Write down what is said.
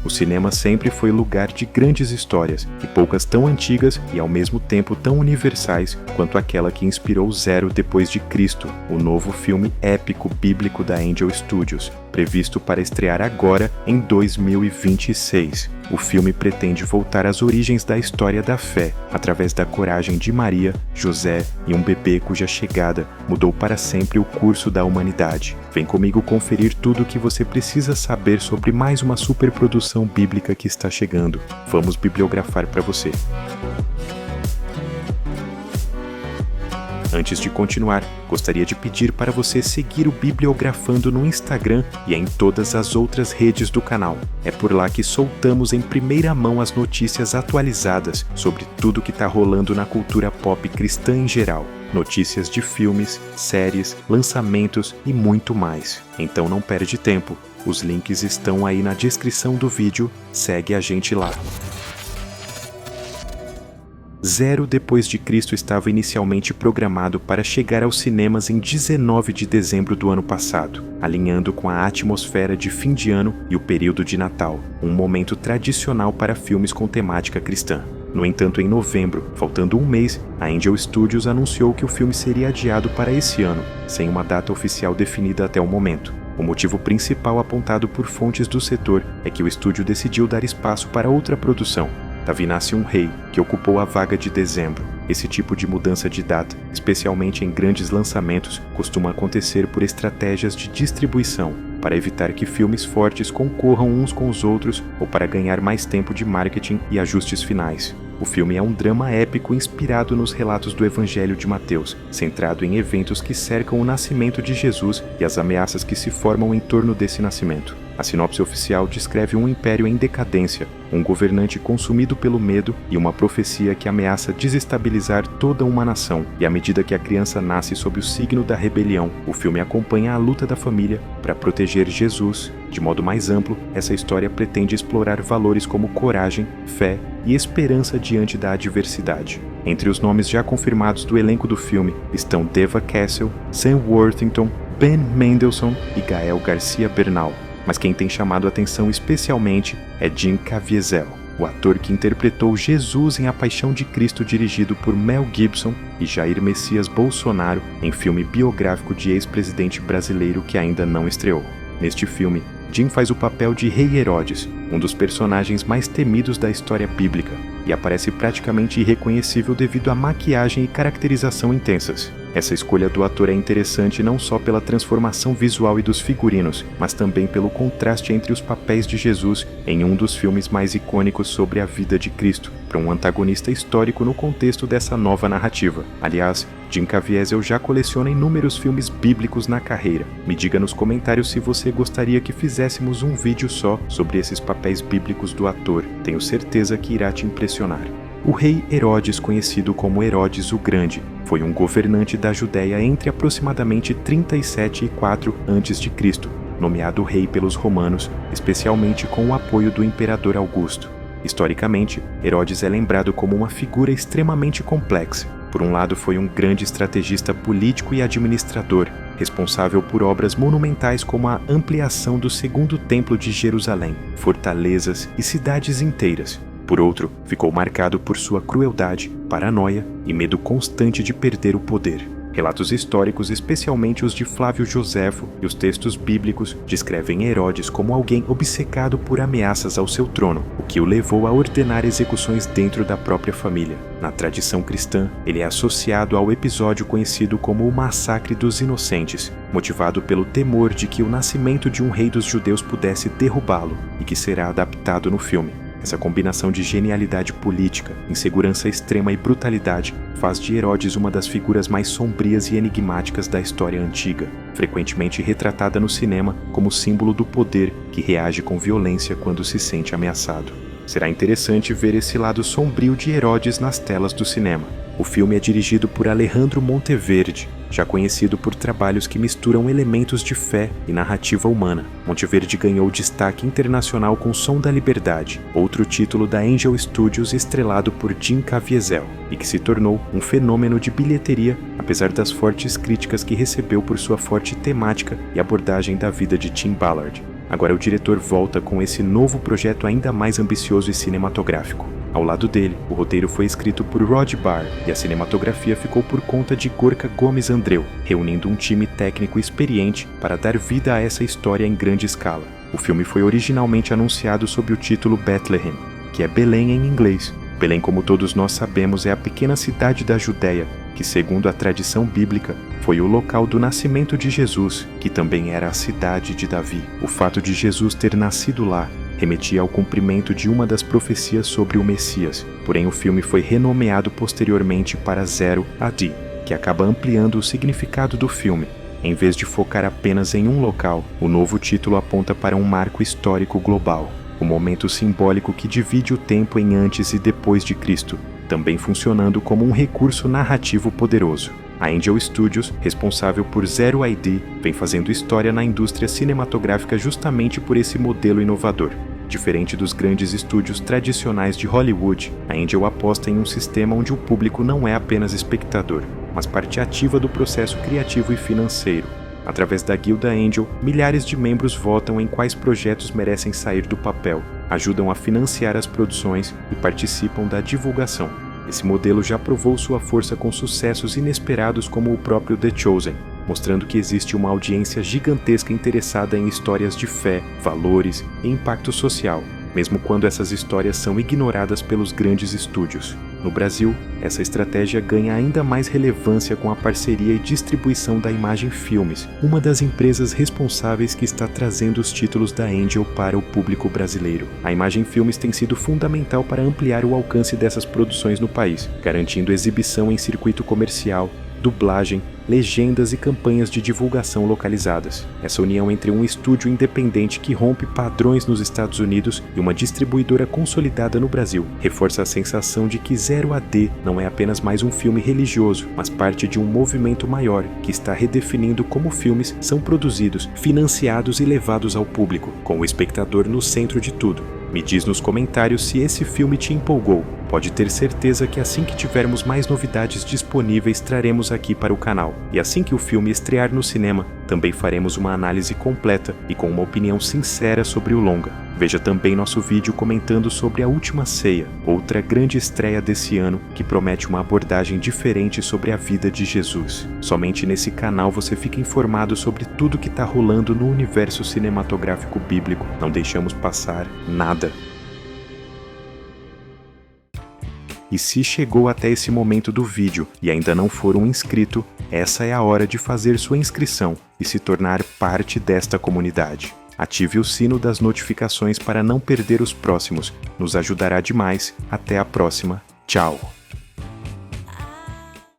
O cinema sempre foi lugar de grandes histórias, e poucas tão antigas e ao mesmo tempo tão universais quanto aquela que inspirou Zero Depois de Cristo, o novo filme épico bíblico da Angel Studios, previsto para estrear agora em 2026. O filme pretende voltar às origens da história da fé, através da coragem de Maria, José e um bebê cuja chegada mudou para sempre o curso da humanidade. Vem comigo conferir tudo o que você precisa saber sobre mais uma superprodução bíblica que está chegando. Vamos bibliografar para você. Antes de continuar, gostaria de pedir para você seguir o Bibliografando no Instagram e em todas as outras redes do canal. É por lá que soltamos em primeira mão as notícias atualizadas sobre tudo que está rolando na cultura pop cristã em geral. Notícias de filmes, séries, lançamentos e muito mais. Então não perde tempo, os links estão aí na descrição do vídeo, segue a gente lá. Zero Depois de Cristo estava inicialmente programado para chegar aos cinemas em 19 de dezembro do ano passado, alinhando com a atmosfera de fim de ano e o período de Natal, um momento tradicional para filmes com temática cristã. No entanto, em novembro, faltando um mês, a Angel Studios anunciou que o filme seria adiado para esse ano, sem uma data oficial definida até o momento. O motivo principal apontado por fontes do setor é que o estúdio decidiu dar espaço para outra produção. Davi nasce um rei, que ocupou a vaga de dezembro. Esse tipo de mudança de data, especialmente em grandes lançamentos, costuma acontecer por estratégias de distribuição, para evitar que filmes fortes concorram uns com os outros ou para ganhar mais tempo de marketing e ajustes finais. O filme é um drama épico inspirado nos relatos do Evangelho de Mateus, centrado em eventos que cercam o nascimento de Jesus e as ameaças que se formam em torno desse nascimento. A sinopse oficial descreve um império em decadência, um governante consumido pelo medo e uma profecia que ameaça desestabilizar toda uma nação. E à medida que a criança nasce sob o signo da rebelião, o filme acompanha a luta da família para proteger Jesus. De modo mais amplo, essa história pretende explorar valores como coragem, fé e esperança diante da adversidade. Entre os nomes já confirmados do elenco do filme estão Deva Cassel, Sam Worthington, Ben Mendelsohn e Gael Garcia Bernal. Mas quem tem chamado a atenção especialmente é Jim Caviezel, o ator que interpretou Jesus em A Paixão de Cristo, dirigido por Mel Gibson, e Jair Messias Bolsonaro em filme biográfico de ex-presidente brasileiro que ainda não estreou. Neste filme, Jim faz o papel de Rei Herodes, um dos personagens mais temidos da história bíblica, e aparece praticamente irreconhecível devido à maquiagem e caracterização intensas. Essa escolha do ator é interessante não só pela transformação visual e dos figurinos, mas também pelo contraste entre os papéis de Jesus em um dos filmes mais icônicos sobre a vida de Cristo, para um antagonista histórico no contexto dessa nova narrativa. Aliás, Jim Caviezel já coleciona inúmeros filmes bíblicos na carreira. Me diga nos comentários se você gostaria que fizéssemos um vídeo só sobre esses papéis bíblicos do ator. Tenho certeza que irá te impressionar. O rei Herodes, conhecido como Herodes o Grande, foi um governante da Judéia entre aproximadamente 37 e 4 a.C., nomeado rei pelos romanos, especialmente com o apoio do imperador Augusto. Historicamente, Herodes é lembrado como uma figura extremamente complexa. Por um lado, foi um grande estrategista político e administrador, responsável por obras monumentais como a ampliação do Segundo Templo de Jerusalém, fortalezas e cidades inteiras. Por outro, ficou marcado por sua crueldade, paranoia e medo constante de perder o poder. Relatos históricos, especialmente os de Flávio Joséfo e os textos bíblicos, descrevem Herodes como alguém obcecado por ameaças ao seu trono, o que o levou a ordenar execuções dentro da própria família. Na tradição cristã, ele é associado ao episódio conhecido como o Massacre dos Inocentes, motivado pelo temor de que o nascimento de um rei dos judeus pudesse derrubá-lo, e que será adaptado no filme. Essa combinação de genialidade política, insegurança extrema e brutalidade faz de Herodes uma das figuras mais sombrias e enigmáticas da história antiga, frequentemente retratada no cinema como símbolo do poder que reage com violência quando se sente ameaçado. Será interessante ver esse lado sombrio de Herodes nas telas do cinema. O filme é dirigido por Alejandro Monteverde, já conhecido por trabalhos que misturam elementos de fé e narrativa humana. Monteverde ganhou destaque internacional com Som da Liberdade, outro título da Angel Studios estrelado por Jim Caviezel, e que se tornou um fenômeno de bilheteria, apesar das fortes críticas que recebeu por sua forte temática e abordagem da vida de Tim Ballard. Agora o diretor volta com esse novo projeto ainda mais ambicioso e cinematográfico. Ao lado dele, o roteiro foi escrito por Rod Barr e a cinematografia ficou por conta de Gorka Gomes Andreu, reunindo um time técnico experiente para dar vida a essa história em grande escala. O filme foi originalmente anunciado sob o título Bethlehem, que é Belém em inglês. Belém, como todos nós sabemos, é a pequena cidade da Judéia, que, segundo a tradição bíblica, foi o local do nascimento de Jesus, que também era a cidade de Davi. O fato de Jesus ter nascido lá remetia ao cumprimento de uma das profecias sobre o Messias, porém o filme foi renomeado posteriormente para Zero AD, que acaba ampliando o significado do filme. Em vez de focar apenas em um local, o novo título aponta para um marco histórico global, o momento simbólico que divide o tempo em antes e depois de Cristo, também funcionando como um recurso narrativo poderoso. A Angel Studios, responsável por Zero AD, vem fazendo história na indústria cinematográfica justamente por esse modelo inovador. Diferente dos grandes estúdios tradicionais de Hollywood, a Angel aposta em um sistema onde o público não é apenas espectador, mas parte ativa do processo criativo e financeiro. Através da Guilda Angel, milhares de membros votam em quais projetos merecem sair do papel, ajudam a financiar as produções e participam da divulgação. Esse modelo já provou sua força com sucessos inesperados como o próprio The Chosen, mostrando que existe uma audiência gigantesca interessada em histórias de fé, valores e impacto social, mesmo quando essas histórias são ignoradas pelos grandes estúdios. No Brasil, essa estratégia ganha ainda mais relevância com a parceria e distribuição da Imagem Filmes, uma das empresas responsáveis que está trazendo os títulos da Angel para o público brasileiro. A Imagem Filmes tem sido fundamental para ampliar o alcance dessas produções no país, garantindo exibição em circuito comercial, dublagem, legendas e campanhas de divulgação localizadas. Essa união entre um estúdio independente que rompe padrões nos Estados Unidos e uma distribuidora consolidada no Brasil reforça a sensação de que Zero AD não é apenas mais um filme religioso, mas parte de um movimento maior que está redefinindo como filmes são produzidos, financiados e levados ao público, com o espectador no centro de tudo. Me diz nos comentários se esse filme te empolgou. Pode ter certeza que assim que tivermos mais novidades disponíveis, traremos aqui para o canal. E assim que o filme estrear no cinema, também faremos uma análise completa e com uma opinião sincera sobre o longa. Veja também nosso vídeo comentando sobre A Última Ceia, outra grande estreia desse ano que promete uma abordagem diferente sobre a vida de Jesus. Somente nesse canal você fica informado sobre tudo que está rolando no universo cinematográfico bíblico. Não deixamos passar nada. E se chegou até esse momento do vídeo e ainda não for um inscrito, essa é a hora de fazer sua inscrição e se tornar parte desta comunidade. Ative o sino das notificações para não perder os próximos. Nos ajudará demais. Até a próxima. Tchau!